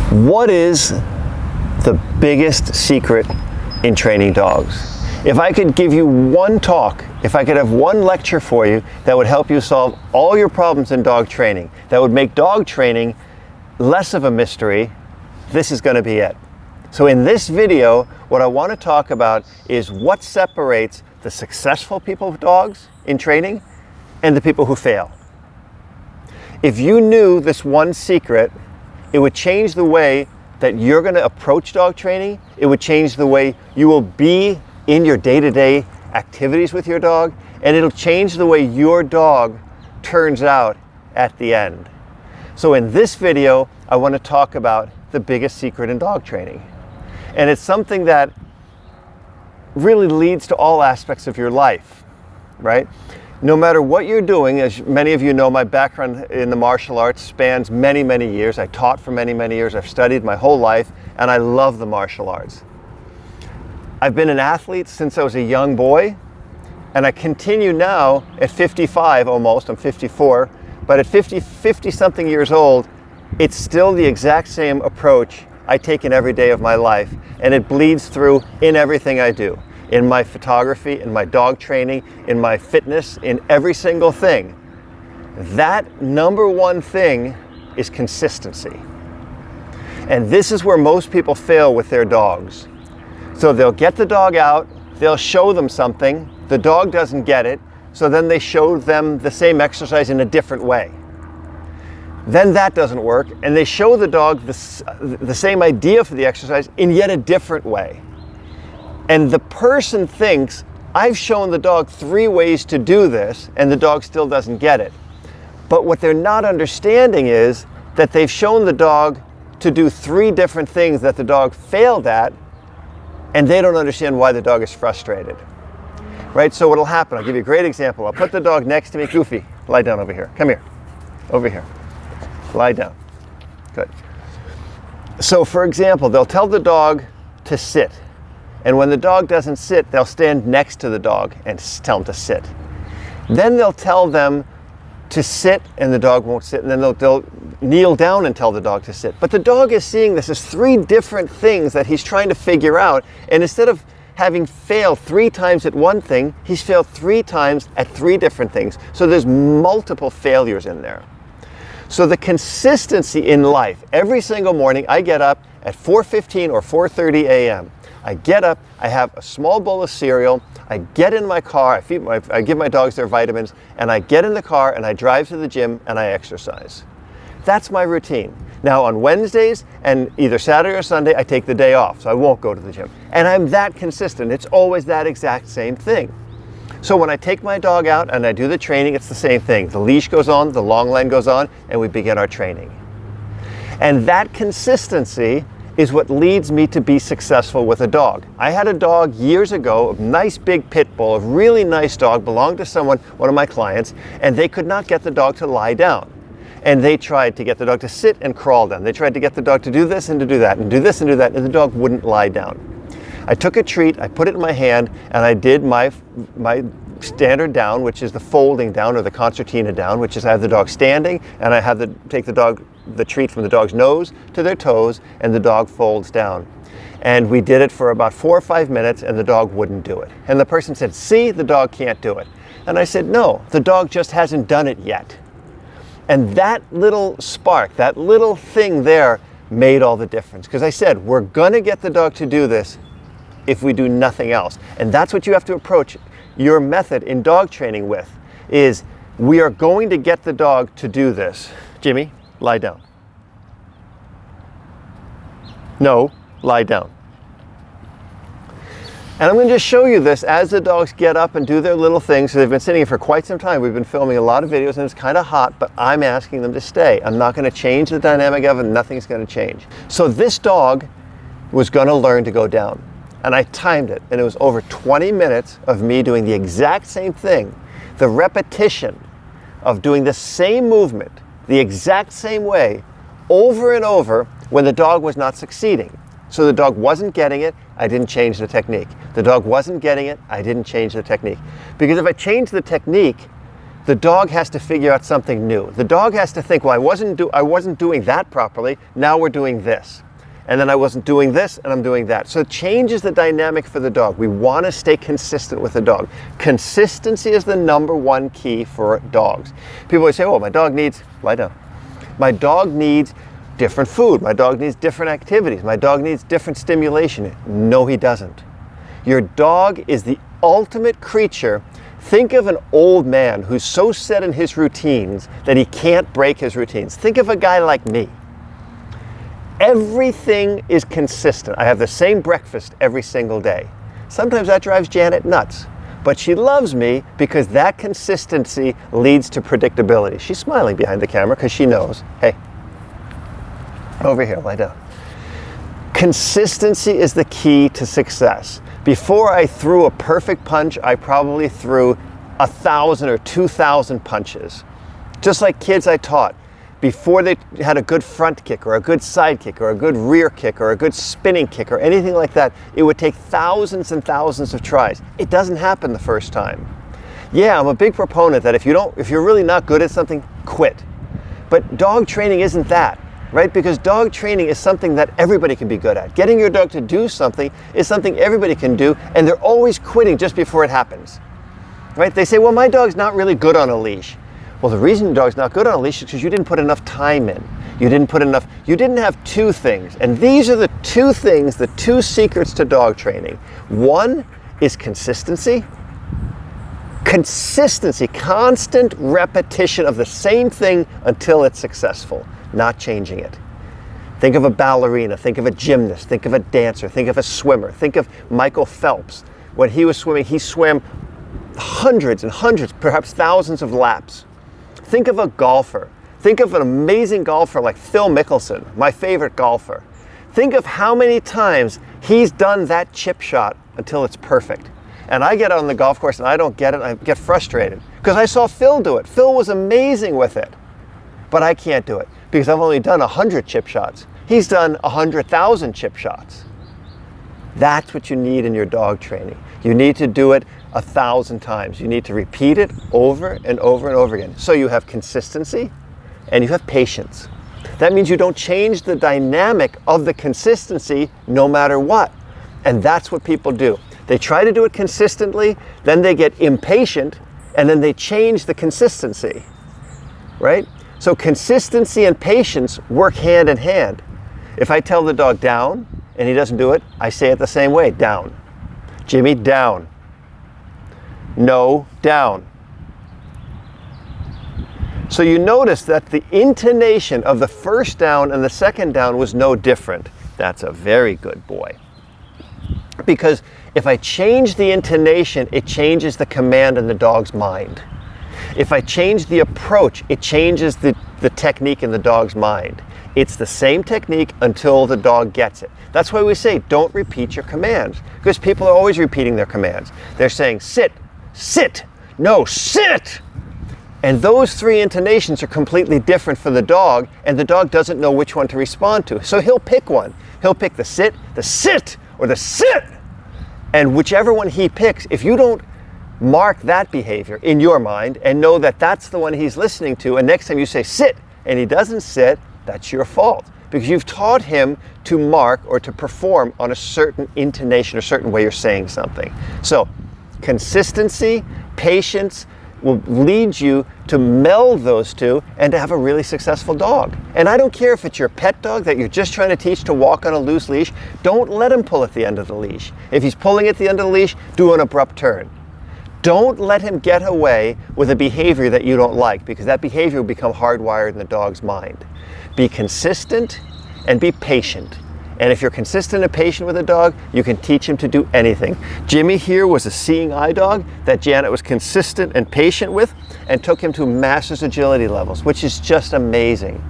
What is the biggest secret in training dogs? If I could give you one talk, if I could have one lecture for you that would help you solve all your problems in dog training, that would make dog training less of a mystery, this is going to be it. So in this video, what I want to talk about is what separates the successful people with dogs in training and the people who fail. If you knew this one secret, it would change the way that you're going to approach dog training. It would change the way you will be in your day-to-day activities with your dog, and it'll change the way your dog turns out at the end. So in this video, I want to talk about the biggest secret in dog training. And it's something that really leads to all aspects of your life, right? No matter what you're doing, as many of you know, my background in the martial arts spans many, many years. I taught for many, many years. I've studied my whole life, and I love the martial arts. I've been an athlete since I was a young boy, and I continue now at 55 almost. I'm 54, but at 50 something years old, it's still the exact same approach I take in every day of my life, and it bleeds through in everything I do. In my photography, in my dog training, in my fitness, in every single thing. That number one thing is consistency. And this is where most people fail with their dogs. So they'll get the dog out, they'll show them something, the dog doesn't get it, so then they show them the same exercise in a different way. Then that doesn't work, and they show the dog the same idea for the exercise in yet a different way. And the person thinks, I've shown the dog 3 ways to do this, and the dog still doesn't get it. But what they're not understanding is that they've shown the dog to do 3 different things that the dog failed at, and they don't understand why the dog is frustrated. Right? So what'll happen, I'll give you a great example. I'll put the dog next to me. Goofy, lie down over here. Come here. Over here. Lie down. Good. So for example, they'll tell the dog to sit. And when the dog doesn't sit, they'll stand next to the dog and tell him to sit. Then they'll tell them to sit and the dog won't sit, and then they'll kneel down and tell the dog to sit. But the dog is seeing this as 3 different things that he's trying to figure out, and instead of having failed 3 times at one thing, he's failed 3 times at 3 different things. So there's multiple failures in there. So the consistency in life, every single morning I get up at 4:15 or 4:30 a.m. I get up, I have a small bowl of cereal, I get in my car, I give my dogs their vitamins, and I get in the car and I drive to the gym and I exercise. That's my routine. Now on Wednesdays and either Saturday or Sunday, I take the day off, so I won't go to the gym. And I'm that consistent. It's always that exact same thing. So when I take my dog out and I do the training, it's the same thing. The leash goes on, the long line goes on, and we begin our training. And that consistency is what leads me to be successful with a dog. I had a dog years ago, a nice big pit bull, a really nice dog, belonged to someone, one of my clients, and they could not get the dog to lie down. And they tried to get the dog to sit and crawl down. They tried to get the dog to do this and to do that, and do this and do that, and the dog wouldn't lie down. I took a treat, I put it in my hand, and I did my standard down, which is the folding down or the concertina down, which is I have the dog standing, and I have to take the treat from the dog's nose to their toes, and the dog folds down. And we did it for about 4 or 5 minutes, and the dog wouldn't do it. And the person said, see, the dog can't do it. And I said, no, the dog just hasn't done it yet. And that little spark, that little thing there made all the difference. Because I said, we're gonna get the dog to do this if we do nothing else. And that's what you have to approach your method in dog training with, is we are going to get the dog to do this. Jimmy, lie down. No, lie down. And I'm going to just show you this as the dogs get up and do their little things. So they've been sitting here for quite some time. We've been filming a lot of videos and it's kind of hot, but I'm asking them to stay. I'm not going to change the dynamic of it. Nothing's going to change. So this dog was going to learn to go down. And I timed it, and it was over 20 minutes of me doing the exact same thing. The repetition of doing the same movement, the exact same way, over and over when the dog was not succeeding. So the dog wasn't getting it, I didn't change the technique. The dog wasn't getting it, I didn't change the technique. Because if I changed the technique, the dog has to figure out something new. The dog has to think, well, I wasn't doing that properly, now we're doing this. And then I wasn't doing this, and I'm doing that. So it changes the dynamic for the dog. We want to stay consistent with the dog. Consistency is the #1 key for dogs. People always say, oh, my dog needs, lie down. My dog needs different food. My dog needs different activities. My dog needs different stimulation. No, he doesn't. Your dog is the ultimate creature. Think of an old man who's so set in his routines that he can't break his routines. Think of a guy like me. Everything is consistent. I have the same breakfast every single day. Sometimes that drives Janet nuts, but she loves me because that consistency leads to predictability. She's smiling behind the camera because she knows, hey, over here, lie down. Consistency is the key to success. Before I threw a perfect punch, I probably threw 1,000 or 2,000 punches. Just like kids I taught. Before they had a good front kick or a good side kick or a good rear kick or a good spinning kick or anything like that, it would take thousands and thousands of tries. It doesn't happen the first time. Yeah, I'm a big proponent that if you're really not good at something, quit. But dog training isn't that, right? Because dog training is something that everybody can be good at. Getting your dog to do something is something everybody can do, and they're always quitting just before it happens, right? They say, well, my dog's not really good on a leash. Well, the reason your dog's not good on a leash is because you didn't put enough time in. You didn't have two things. And these are the two things, the two secrets to dog training. One is consistency. Consistency, constant repetition of the same thing until it's successful, not changing it. Think of a ballerina, think of a gymnast, think of a dancer, think of a swimmer, think of Michael Phelps. When he was swimming, he swam hundreds and hundreds, perhaps thousands of laps. Think of a golfer. Think of an amazing golfer like Phil Mickelson, my favorite golfer. Think of how many times he's done that chip shot until it's perfect. And I get on the golf course and I don't get it, I get frustrated because I saw Phil do it. Phil was amazing with it, but I can't do it because I've only done 100 chip shots. He's done 100,000 chip shots. That's what you need in your dog training. You need to do it 1,000 times. You need to repeat it over and over and over again. So you have consistency and you have patience. That means you don't change the dynamic of the consistency no matter what. And that's what people do. They try to do it consistently, then they get impatient, and then they change the consistency, right? So consistency and patience work hand in hand. If I tell the dog down and he doesn't do it, I say it the same way, down. Jimmy, down. No, down. So you notice that the intonation of the first down and the second down was no different. That's a very good boy. Because if I change the intonation, it changes the command in the dog's mind. If I change the approach, it changes the technique in the dog's mind. It's the same technique until the dog gets it. That's why we say don't repeat your commands, because people are always repeating their commands. They're saying sit, sit, no, sit. And those three intonations are completely different for the dog, and the dog doesn't know which one to respond to. So he'll pick one. He'll pick the sit, or the sit. And whichever one he picks, if you don't mark that behavior in your mind and know that that's the one he's listening to, and next time you say sit and he doesn't sit, that's your fault, because you've taught him to mark or to perform on a certain intonation or certain way you're saying something. So consistency, patience will lead you to meld those two and to have a really successful dog. And I don't care if it's your pet dog that you're just trying to teach to walk on a loose leash, don't let him pull at the end of the leash. If he's pulling at the end of the leash, do an abrupt turn. Don't let him get away with a behavior that you don't like, because that behavior will become hardwired in the dog's mind. Be consistent and be patient. And if you're consistent and patient with a dog, you can teach him to do anything. Jimmy here was a seeing eye dog that Janet was consistent and patient with and took him to master's agility levels, which is just amazing.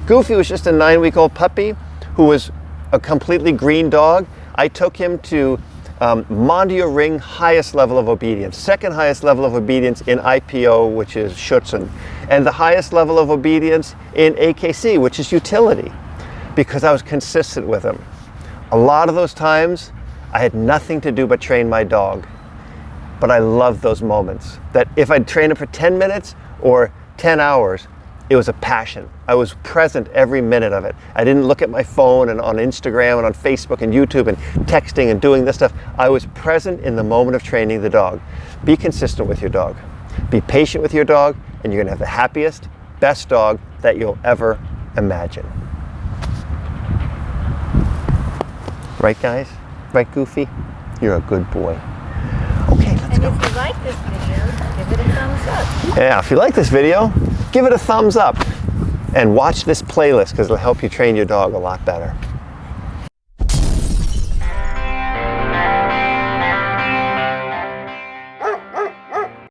Goofy was just a 9-week-old puppy who was a completely green dog. I took him to Mondio Ring highest level of obedience, second highest level of obedience in IPO, which is Schutzen, and the highest level of obedience in AKC, which is utility, because I was consistent with him. A lot of those times, I had nothing to do but train my dog. But I loved those moments. That if I'd train him for 10 minutes or 10 hours, it was a passion. I was present every minute of it. I didn't look at my phone and on Instagram and on Facebook and YouTube and texting and doing this stuff. I was present in the moment of training the dog. Be consistent with your dog. Be patient with your dog, and you're gonna have the happiest, best dog that you'll ever imagine. Right, guys? Right, Goofy? You're a good boy. Okay, let's go. And if you like this video, give it a thumbs up. Yeah, if you like this video, give it a thumbs up and watch this playlist because it'll help you train your dog a lot better.